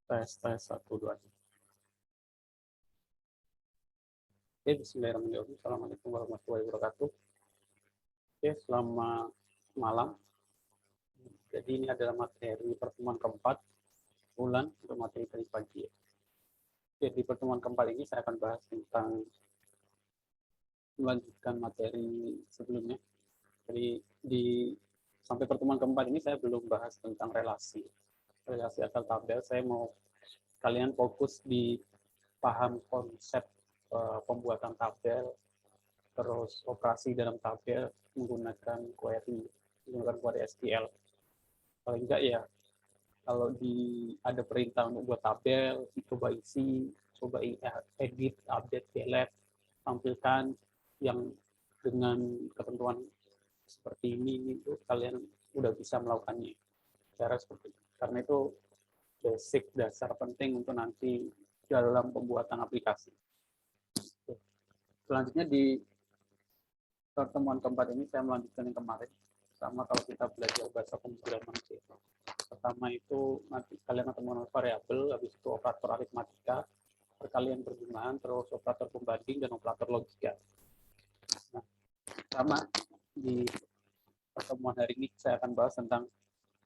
Tes 1 2. Oke, bismillahirrahmanirrahim. Assalamualaikum warahmatullahi wabarakatuh. Oke, selamat malam. Jadi ini adalah materi pertemuan keempat bulan untuk materi tadi pagi. Oke, di pertemuan keempat ini saya akan bahas tentang melanjutkan materi sebelumnya. Jadi sampai pertemuan keempat ini saya belum bahas tentang relasi asal tabel. Saya mau kalian fokus di paham konsep pembuatan tabel, terus operasi dalam tabel menggunakan query SQL. Paling enggak ya, kalau ada perintah untuk buat tabel, coba isi, coba edit, update, delete, tampilkan yang dengan ketentuan seperti ini, itu kalian udah bisa melakukannya cara seperti itu. Karena itu basic dasar penting untuk nanti dalam pembuatan aplikasi. Selanjutnya di pertemuan keempat ini saya melanjutkan yang kemarin, sama kalau kita belajar bahasa pemrograman. Pertama itu nanti kalian akan mengenal variabel, habis itu operator aritmatika, perkalian perjumlahan, terus operator pembanding dan operator logika. Nah, sama di pertemuan hari ini saya akan bahas tentang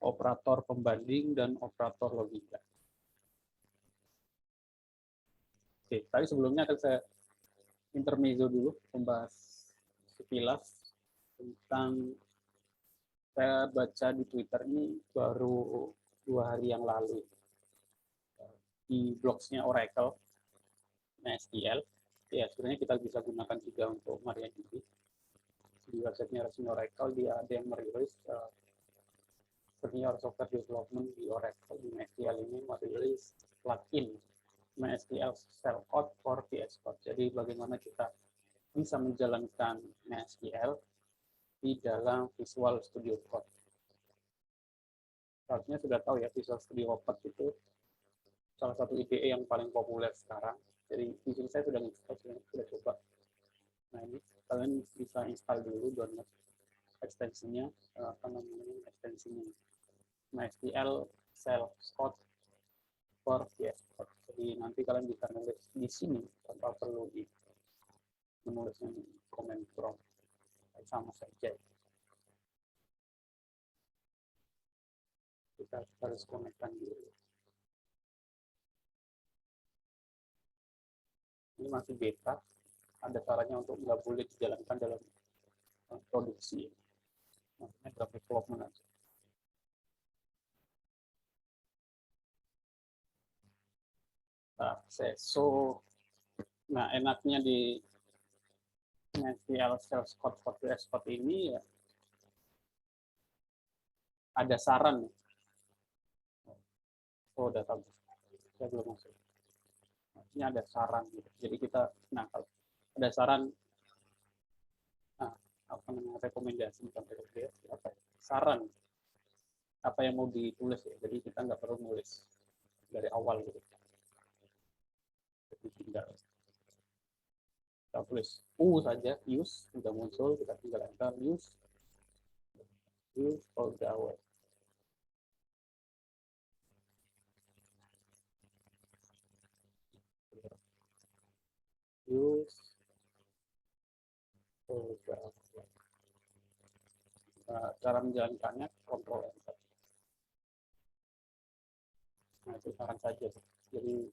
operator pembanding dan operator logika. Oke, tadi sebelumnya akan saya intermezzo dulu, membahas sekilas tentang, saya baca di Twitter ini baru 2 hari yang lalu di blogsnya Oracle MySQL. Ya, sebenarnya kita bisa gunakan juga untuk MariaDB. Di websitenya resmi Oracle, dia ada yang merilis senior software development di Oracle di MySQL ini merilis plugin MySQL Shell Code for VS Code. Jadi bagaimana kita bisa menjalankan MySQL di dalam Visual Studio Code. Harusnya sudah tahu ya, Visual Studio Code itu salah satu IDE yang paling populer sekarang. Jadi di sini saya sudah coba. Nah, ini kalian bisa install dulu, download ekstensinya, ekstensinya MySQL Shell Code for VS Code. Jadi nanti kalian bisa nulis di sini tanpa perlu menulisnya di comment prompt, sama saja. Kita harus konekkan dulu. Ini masih beta, ada caranya untuk nggak boleh dijalankan dalam produksi, maksudnya dalam development aja. Nah, enaknya di MySQL Shell Code for VS Code ini ya, ada saran. Oh, udah tahu. Saya belum masuk. Ini ada saran gitu. Jadi kita, nah kalau ada saran, nah, apa namanya, rekomendasi, bukan rekomendasi, apa ya? Saran apa yang mau ditulis ya. Jadi kita nggak perlu nulis dari awal gitu. Jadi tinggal kita tulis saja, use sudah muncul, kita tinggal enter use for the hour. Use for the hour. Nah, cara menjalankannya kontrol enter. Nah, itu saran saja. Jadi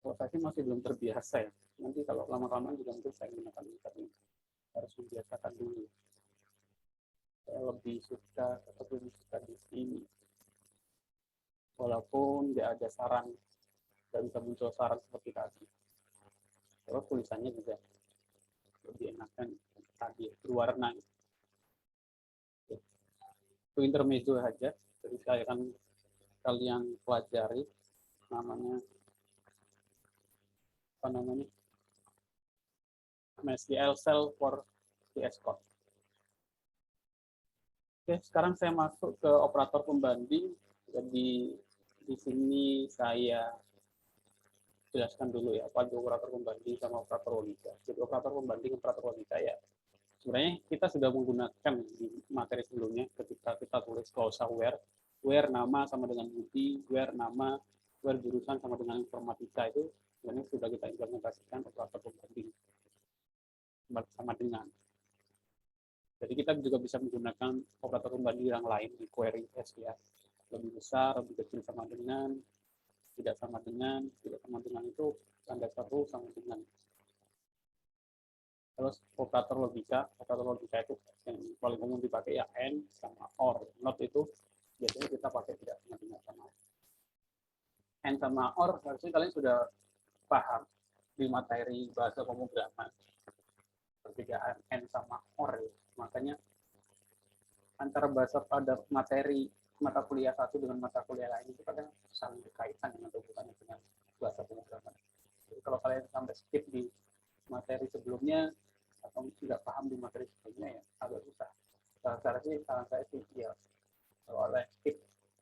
kalau saya sih masih belum terbiasa ya. Nanti kalau lama-lama juga mungkin saya menggunakan ini, tapi harus membiasakan dulu. Saya lebih suka di sini. Walaupun nggak ada saran, nggak bisa muncul saran seperti tadi. Terus tulisannya juga lebih enakan tadi, berwarna. Itu intermezzo saja. Jadi saya akan kalian pelajari namanya MySQL Shell for VS Code. Oke, sekarang saya masuk ke operator pembanding. Jadi di sini saya jelaskan dulu ya, apa operator pembanding sama operator logika. Jadi operator pembanding, operator logika ya, sebenarnya kita sudah menggunakan di materi sebelumnya ketika kita tulis clause where. where nama sama dengan Budi, where nama, where jurusan sama dengan informatika, itu sebenarnya sudah kita implementasikan operator pembanding sama dengan. Jadi kita juga bisa menggunakan operator pembanding yang lain di query SQL. Lebih besar, lebih kecil sama dengan, tidak sama dengan itu tanda seru sama dengan. Terus operator logika itu yang paling umum dipakai ya and sama or. Not itu biasanya kita pakai tidak sama dengan sama. And sama or harusnya kalian sudah paham di materi bahasa pemrograman. Perbedaan and sama or. Makanya antara bahasa pada materi mata kuliah satu dengan mata kuliah lain itu kadang saling berkaitan dengan hubungannya dengan bahasa pemrograman. Jadi kalau kalian sampai skip di materi sebelumnya atau tidak paham di materi sebelumnya ya agak susah. Saran saya sih ya kalau kalian skip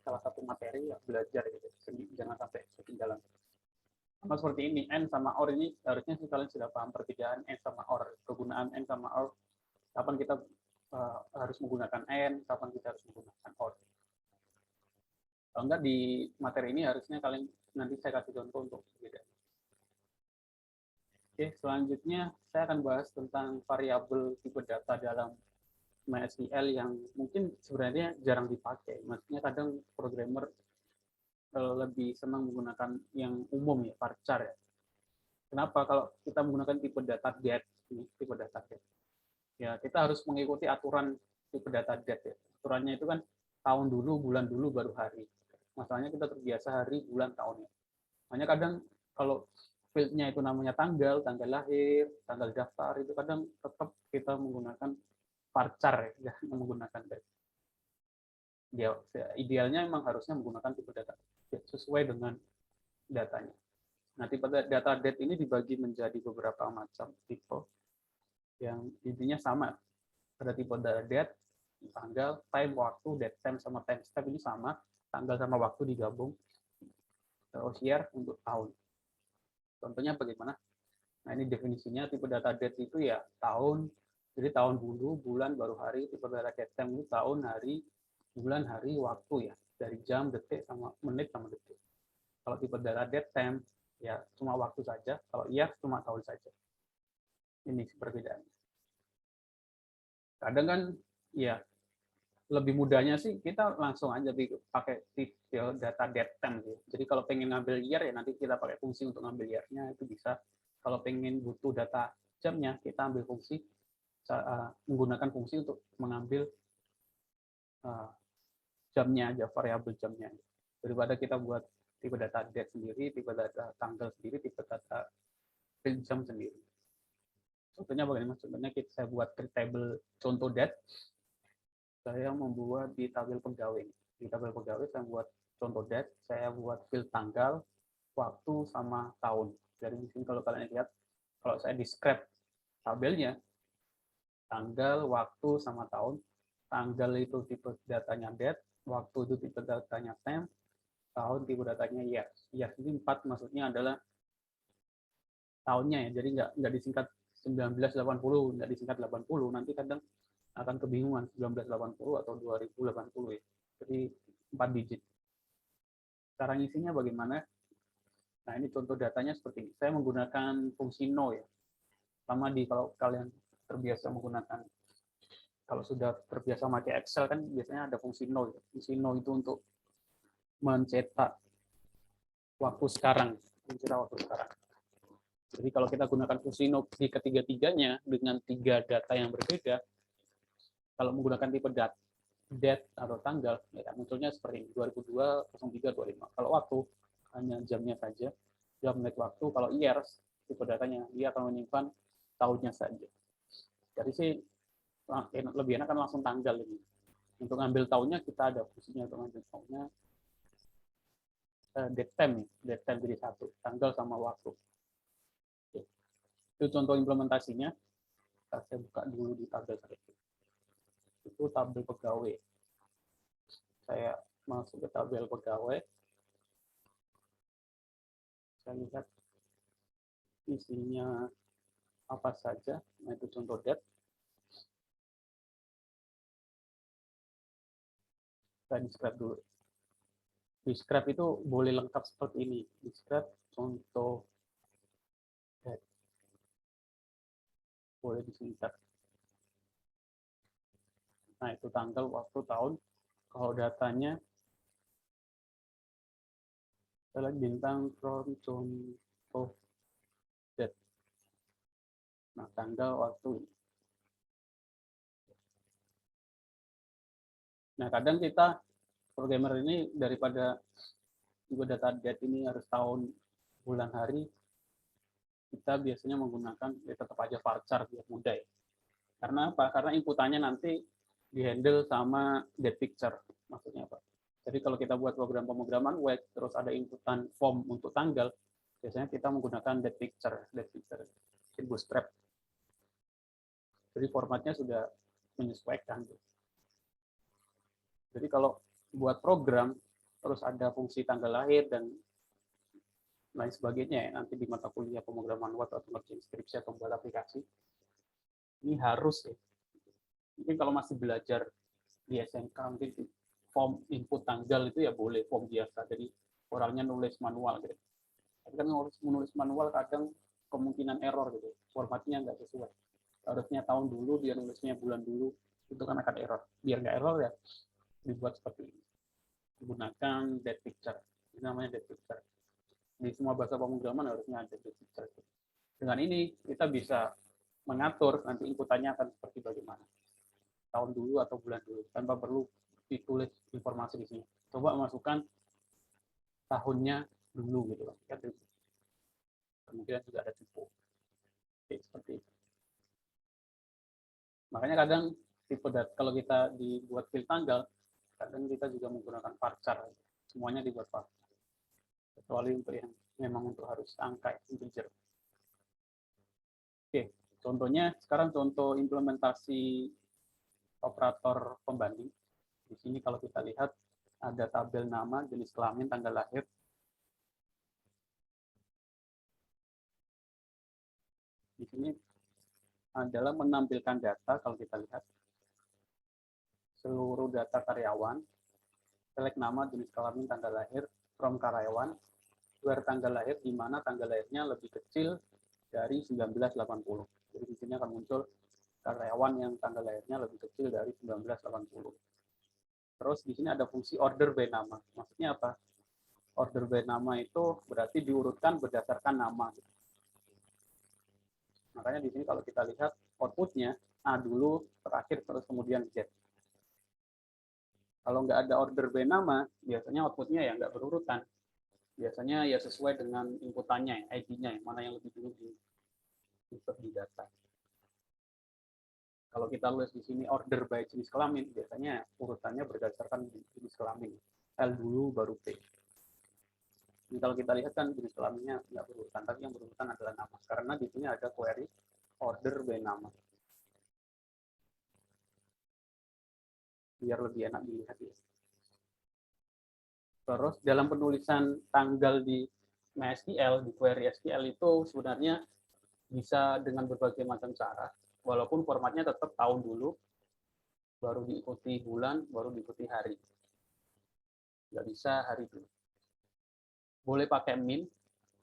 salah satu materi ya belajar gitu, jangan sampai ketinggalan. Sama seperti ini, and sama or ini harusnya sih kalian sudah paham perbedaan and sama or, kegunaan and sama or, kapan kita harus menggunakan and, kapan kita harus menggunakan or. Kalau enggak di materi ini harusnya kalian nanti saya kasih contoh untuk beda. Oke, selanjutnya saya akan bahas tentang variabel tipe data dalam MySQL yang mungkin sebenarnya jarang dipakai. Maksudnya kadang programmer lebih senang menggunakan yang umum ya, varchar ya. Kenapa? Kalau kita menggunakan tipe data get, tipe data get, ya kita harus mengikuti aturan tipe data get ya. Aturannya itu kan tahun dulu, bulan dulu, baru hari. Masalahnya kita terbiasa hari, bulan, tahunnya. Makanya kadang kalau fieldnya itu namanya tanggal lahir, tanggal daftar, itu kadang tetap kita menggunakan varchar ya, menggunakan date. Ya, idealnya memang harusnya menggunakan tipe data sesuai dengan datanya. Nah, tipe data date ini dibagi menjadi beberapa macam tipe yang intinya sama. Ada tipe data date, tanggal, time, waktu, date time sama time step ini sama, tanggal sama waktu digabung. Terus year untuk tahun. Contohnya bagaimana? Nah, ini definisinya tipe data date itu ya tahun, jadi tahun dulu, bulan, baru hari. Tipe data date time itu tahun, hari, bulan, hari, waktu ya. Dari jam, detik, sama menit, sama detik. Kalau tipe data date time, ya cuma waktu saja. Kalau year, cuma tahun saja. Ini perbedaannya. Kadang kan, ya lebih mudahnya sih kita langsung aja pakai data date time. Jadi kalau pengen ngambil year ya nanti kita pakai fungsi untuk ngambil year-nya itu bisa. Kalau pengen butuh data jamnya kita ambil fungsi menggunakan fungsi untuk mengambil jamnya aja, variabel jamnya. Daripada kita buat tipe data date sendiri, tipe data tanggal sendiri, tipe data jam sendiri. Contohnya bagaimana? Contohnya saya buat table contoh date. Saya membuat di tabel pegawai. Di tabel pegawai saya buat contoh date, saya buat field tanggal, waktu, sama tahun. Dari sini kalau kalian lihat, kalau saya describe tabelnya, tanggal, waktu, sama tahun. Tanggal itu tipe datanya date, waktu itu tipe datanya time, tahun tipe datanya year. Year ini 4 maksudnya adalah tahunnya ya, jadi nggak disingkat 1980, nggak disingkat 80, nanti kadang akan kebingungan 1980 atau 2080 ya. Jadi 4 digit. Cara ngisinya bagaimana? Nah, ini contoh datanya seperti ini. Saya menggunakan fungsi no ya. Sama kalau kalian terbiasa menggunakan, kalau sudah terbiasa pakai Excel kan biasanya ada fungsi no. Fungsi no itu untuk mencetak waktu sekarang, Jadi kalau kita gunakan fungsi no di ketiga-tiganya dengan 3 data yang berbeda, kalau menggunakan tipe date atau tanggal, ya munculnya seperti ini, 2002, 03, 25. Kalau waktu, hanya jamnya saja, jam, menit, waktu. Kalau years, tipe datanya, dia akan menyimpan tahunnya saja. Jadi sih, lebih enak kan langsung tanggal ini. Untuk ngambil tahunnya, kita ada fungsinya untuk ngambil tahunnya, date time jadi 1, tanggal sama waktu. Oke. Itu contoh implementasinya. Saya buka dulu di tabel tersebut. Itu tabel pegawai. Saya masuk ke tabel pegawai. Saya lihat isinya apa saja. Nah, itu contoh date. Saya describe dulu. Describe itu boleh lengkap seperti ini. Describe contoh boleh disingkat. Nah, itu tanggal, waktu, tahun. Kalau datanya saya bintang from contoh date. Nah, tanggal, waktu. Nah, kadang kita programmer ini daripada juga data date ini harus tahun, bulan, hari, kita biasanya menggunakan tetap aja varchar biar mudah ya. Karena apa? Karena inputannya nanti dihandle sama date picture. Maksudnya apa? Jadi kalau kita buat program pemrograman web terus ada inputan form untuk tanggal, biasanya kita menggunakan date picture in Bootstrap. Jadi formatnya sudah menyesuaikan. Jadi kalau buat program terus ada fungsi tanggal lahir dan lain sebagainya ya, nanti di mata kuliah pemrograman web atau ngerjain skripsi atau buat aplikasi, ini harus ya. Mungkin kalau masih belajar di SMK mungkin form input tanggal itu ya boleh form biasa, jadi orangnya nulis manual gitu. Tapi kan menulis manual kadang kemungkinan error gitu, formatnya nggak sesuai. Harusnya tahun dulu, dia nulisnya bulan dulu, itu kan akan error. Biar nggak error ya dibuat seperti ini. Gunakan date picture, ini namanya date picture. Di semua bahasa pemrograman harusnya ada date picture. Dengan ini kita bisa mengatur nanti inputannya akan seperti bagaimana, tahun dulu atau bulan dulu, tanpa perlu ditulis informasi di sini. Coba masukkan tahunnya dulu gitu loh. Kemudian juga ada tipe. Oke, seperti itu. Makanya kadang tipe data kalau kita dibuat field tanggal, kadang kita juga menggunakan varchar. Semuanya dibuat varchar. Kecuali untuk yang memang untuk harus angka integer. Oke, contohnya sekarang contoh implementasi operator pembanding. Di sini kalau kita lihat ada tabel nama, jenis kelamin, tanggal lahir. Di sini adalah menampilkan data, kalau kita lihat seluruh data karyawan, select nama, jenis kelamin, tanggal lahir, from karyawan, where tanggal lahir, di mana tanggal lahirnya lebih kecil dari 1980. Jadi di sini akan muncul karyawan yang tanggal lahirnya lebih kecil dari 1980. Terus di sini ada fungsi order by nama. Maksudnya apa? Order by nama itu berarti diurutkan berdasarkan nama. Makanya di sini kalau kita lihat outputnya A dulu, terakhir, terus kemudian Z. Kalau nggak ada order by nama, biasanya outputnya ya nggak berurutan. Biasanya ya sesuai dengan inputannya, ID-nya, mana yang lebih dulu di insert di data. Kalau kita tulis di sini order by jenis kelamin, biasanya urutannya berdasarkan jenis kelamin. L dulu, baru P. Jadi kalau kita lihat kan jenis kelaminnya nggak berurutan, tapi yang berurutan adalah nama. Karena di sini ada query order by nama. Biar lebih enak dilihat ya. Terus dalam penulisan tanggal di MySQL, di query SQL itu sebenarnya bisa dengan berbagai macam cara. Walaupun formatnya tetap tahun dulu, baru diikuti bulan, baru diikuti hari. Nggak bisa hari dulu. Boleh pakai min,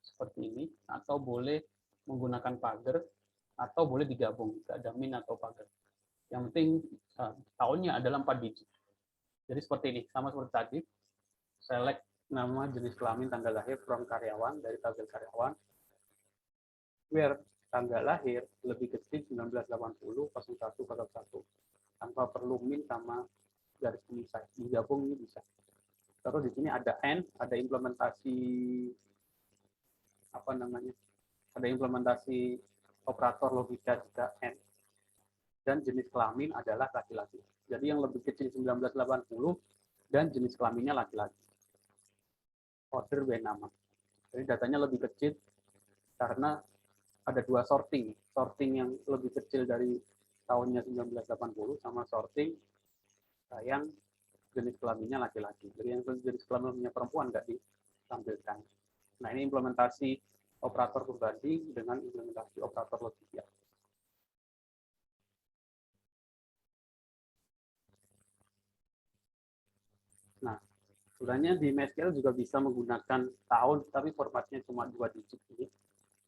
seperti ini, atau boleh menggunakan pagar, atau boleh digabung, ada min atau pagar. Yang penting tahunnya adalah 4 digit. Jadi seperti ini, sama seperti tadi, select nama, jenis kelamin, tanggal lahir from karyawan, dari tabel karyawan, where tanggal lahir lebih kecil 1980 0101, tanpa perlu min sama garis pemisah, digabung ini bisa. Terus di sini ada N, ada implementasi apa namanya? Ada implementasi operator logika jika N. Dan jenis kelamin adalah laki-laki. Jadi yang lebih kecil 1980 dan jenis kelaminnya laki-laki. Order by nama. Jadi datanya lebih kecil karena ada dua sorting. Sorting yang lebih kecil dari tahunnya 1980 sama sorting yang jenis kelaminnya laki-laki. Jadi yang jenis kelaminnya perempuan nggak ditampilkan. Nah, ini implementasi operator berbanding dengan implementasi operator logika. Nah, Sebenarnya di MySQL juga bisa menggunakan tahun, tapi formatnya cuma 2 digit ini.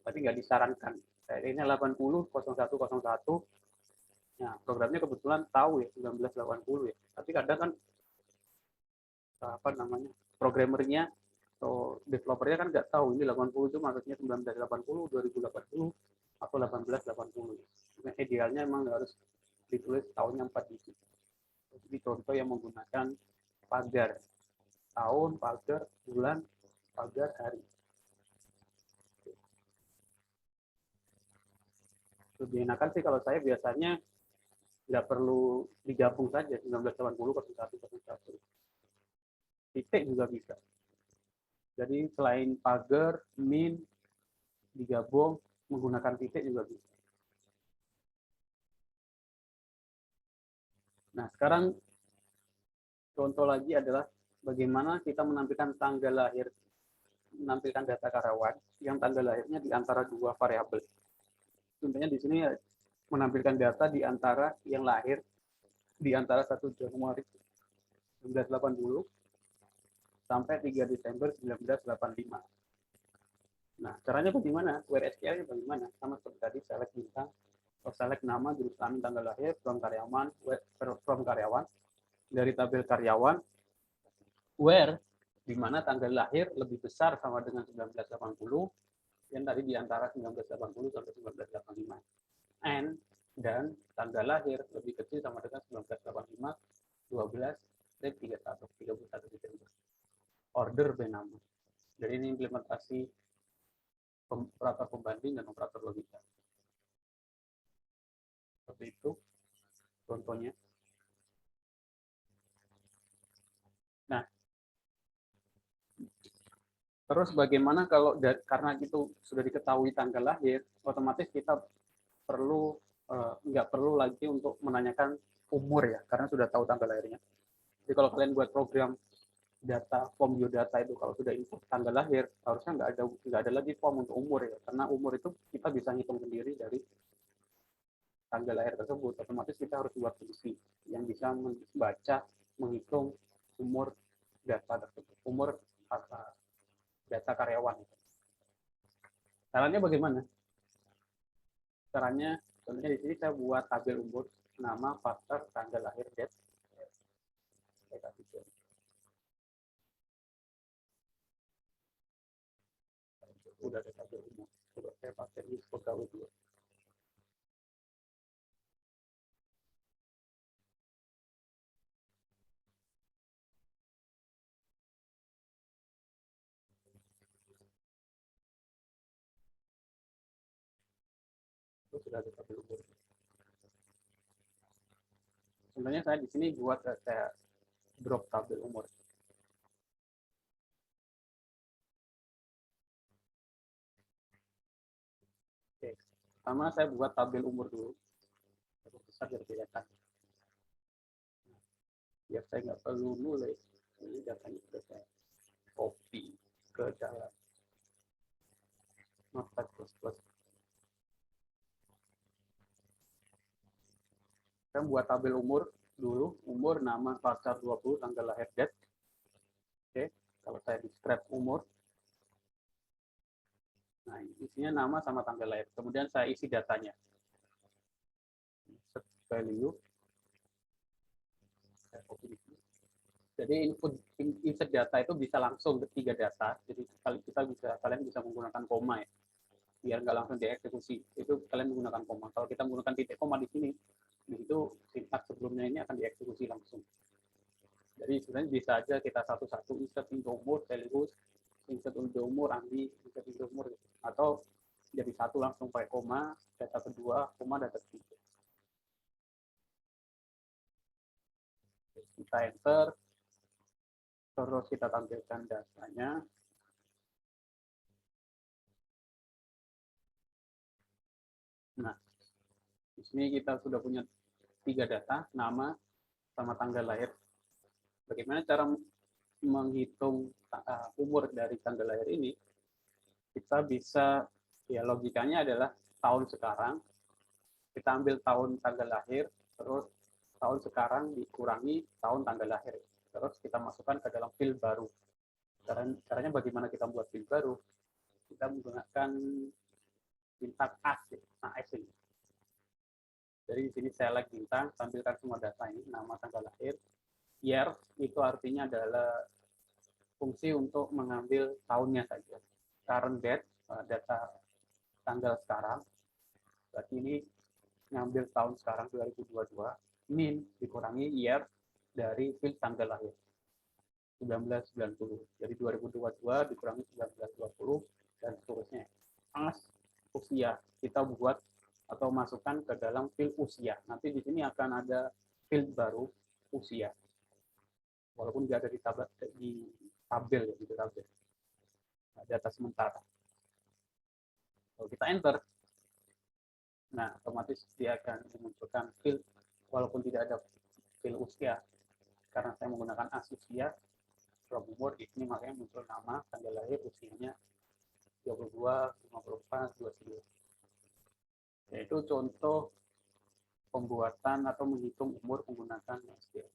Tapi nggak disarankan. Kayak ini 80 0101. Nah, programnya kebetulan tahu ya 1980 ya. Tapi kadang kan apa namanya programmernya atau developernya kan nggak tahu ini 80 itu maksudnya 1980, 2080 atau 1880. Nah, idealnya emang harus ditulis tahunnya 4 digit. Jadi contoh yang menggunakan pagar tahun, pagar bulan, pagar hari. Lebih enakan sih kalau saya biasanya nggak perlu digabung saja 1980 0101. Titik juga bisa. Jadi selain pagar, min, digabung menggunakan titik juga bisa. Nah, sekarang contoh lagi adalah bagaimana kita menampilkan tanggal lahir, menampilkan data karyawan yang tanggal lahirnya di antara dua variabel. Contohnya di sini menampilkan data di antara yang lahir di antara 1 Januari 1980 sampai 3 Desember 1985. Nah, caranya bagaimana? Query SQL-nya bagaimana? Sama seperti tadi, select bintang, select nama, jurus kelamin, tanggal lahir, from karyawan, dari tabel karyawan, where, di mana tanggal lahir lebih besar sama dengan 1980, yang tadi di antara 1980 sampai 1985. And, dan tanggal lahir lebih kecil sama dengan 1985, 12, dan 31 Desember. Order by nama. Jadi ini implementasi operator pembanding dan operator logika. Seperti itu contohnya. Nah, terus bagaimana kalau karena itu sudah diketahui tanggal lahir, otomatis kita perlu nggak perlu lagi untuk menanyakan umur ya, karena sudah tahu tanggal lahirnya. Jadi kalau kalian buat program data form biodata itu kalau sudah input tanggal lahir, harusnya nggak ada lagi form untuk umur ya, karena umur itu kita bisa hitung sendiri dari tanggal lahir tersebut. Otomatis kita harus buat fungsi yang bisa membaca, menghitung umur data tersebut, umur data karyawan. Caranya bagaimana? Caranya, contohnya di sini saya buat tabel umur, nama, faktor, tanggal lahir, date. Saya kasih udah ada tabel umur. Coba saya pakai list pegawai dulu. Itu sudah ada tabel umur. Sebenarnya saya di sini buat saya drop tabel umur. Oke, pertama saya buat tabel umur dulu. Besar biar kelihatan. Biar saya nggak perlu nulis. Ini datanya sudah saya copy ke dalam Notepad++. Saya buat tabel umur dulu, umur, nama, pacar 20, tanggal lahir, date. Oke, kalau saya di scrap umur, nah isinya nama sama tanggal lahir. Kemudian saya isi datanya. Set value. Saya copy di sini. Jadi insert data itu bisa langsung ke 3 data. Jadi kalian bisa menggunakan koma ya, biar nggak langsung dieksekusi. Itu kalian menggunakan koma. Kalau kita menggunakan titik koma di sini, di situ sintaks sebelumnya ini akan dieksekusi langsung. Jadi sebenarnya bisa aja kita satu-satu insert into umur, Selius, insert into umur, Andi, insert into umur, gitu. Atau jadi satu langsung pakai koma, data kedua, koma, data ketiga. Kita enter, terus kita tampilkan datanya. Nah, di sini kita sudah punya 3 data, nama sama tanggal lahir. Bagaimana cara menghitung umur dari tanggal lahir ini? Kita bisa, ya logikanya adalah tahun sekarang, kita ambil tahun tanggal lahir, terus tahun sekarang dikurangi tahun tanggal lahir. Terus kita masukkan ke dalam field baru. Caranya bagaimana kita membuat field baru? Kita menggunakan bintang as, AS ini. Jadi di sini select bintang, tampilkan semua data ini, nama, tanggal lahir. Year itu artinya adalah fungsi untuk mengambil tahunnya saja. Current date, data tanggal sekarang. Berarti ini ngambil tahun sekarang 2022. Min dikurangi year dari field tanggal lahir. 1990. Jadi 2022 dikurangi 1920 dan seterusnya. As usia kita buat atau masukkan ke dalam field usia. Nanti di sini akan ada field baru usia. Walaupun dia ada di tabel ya, di tabel. Data sementara. Kalau kita enter, nah otomatis dia akan memunculkan field walaupun tidak ada field usia. Karena saya menggunakan as usia, from umur di sini makanya muncul nama, tanggal lahir, usianya 22, 54, 29. Yaitu contoh pembuatan atau menghitung umur menggunakan SQL.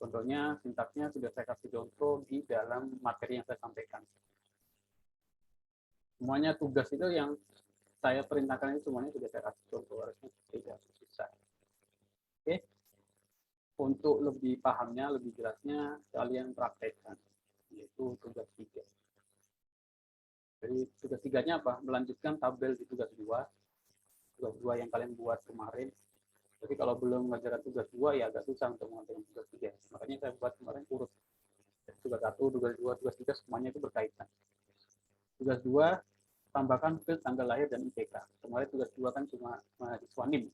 Contohnya, sintaksnya sudah saya kasih contoh di dalam materi yang saya sampaikan. Semuanya tugas itu yang saya perintahkan itu semuanya sudah saya kasih contoh, harusnya tidak susah. Oke. Untuk lebih pahamnya, lebih jelasnya, kalian praktekkan, yaitu tugas 3. Jadi tugas 3-nya apa? Melanjutkan tabel di tugas 2. Tugas 2 yang kalian buat kemarin. Jadi kalau belum mengerjakan tugas 2 ya agak susah untuk mengerjakan tugas 3. Makanya saya buat kemarin urut. Tugas 1, tugas 2, tugas 3 semuanya itu berkaitan. Tugas 2, tambahkan field tanggal lahir dan IPK. Kemarin tugas 2 kan cuma mahasiswa NIM.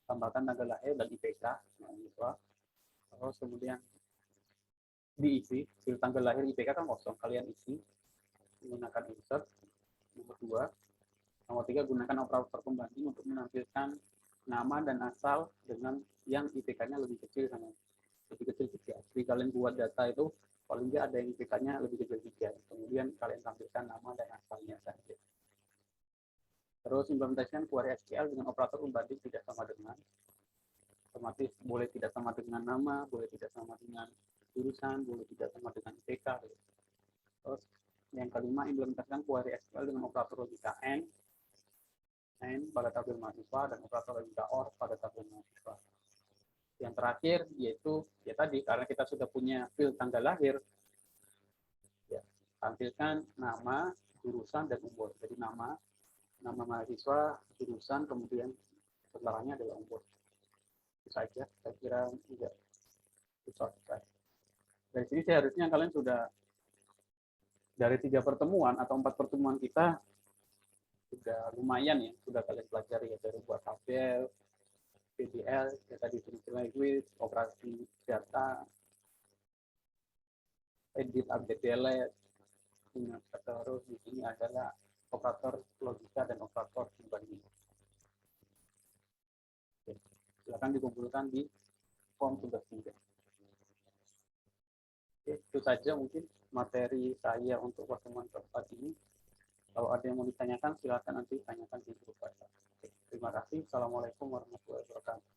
Tambahkan tanggal lahir dan IPK mahasiswa. Terus kemudian diisi, field tanggal lahir IPK kan kosong, kalian isi menggunakan insert. Nomor 2. Nomor 3, gunakan operator pembanding untuk menampilkan nama dan asal dengan yang IPK-nya lebih kecil sama lebih kecil 3. Jadi kalian buat data itu paling nggak ada yang IPK-nya lebih kecil 3. Kemudian kalian tampilkan nama dan asalnya saja. Terus implementasikan query SQL dengan operator pembanding tidak sama dengan. Otomatis boleh tidak sama dengan nama, boleh tidak sama dengan jurusan, boleh tidak sama dengan IPK. Terus yang kelima, implementasikan query SQL dengan operator logika AND pada tabel mahasiswa dan operator logika OR pada tabel mahasiswa. Yang terakhir yaitu ya tadi, karena kita sudah punya field tanggal lahir, ya, tampilkan nama, jurusan dan umur. Jadi nama mahasiswa, jurusan, kemudian setelahnya adalah umur. Itu saja, saya kira tidak susah. Dari sini seharusnya kalian sudah dari 3 pertemuan atau 4 pertemuan kita sudah lumayan ya, sudah kalian pelajari ya, dari buat tabel, PDL, ya tadi language, operasi data, edit, update, delete. Terus di sini adalah operator logika dan operator pembanding. Silakan dikumpulkan di form tugas 3. Oke, itu saja mungkin materi saya untuk pertemuan keempat ini. Kalau ada yang mau ditanyakan, silakan nanti tanyakan di grup WhatsApp. Terima kasih. Assalamualaikum warahmatullahi wabarakatuh.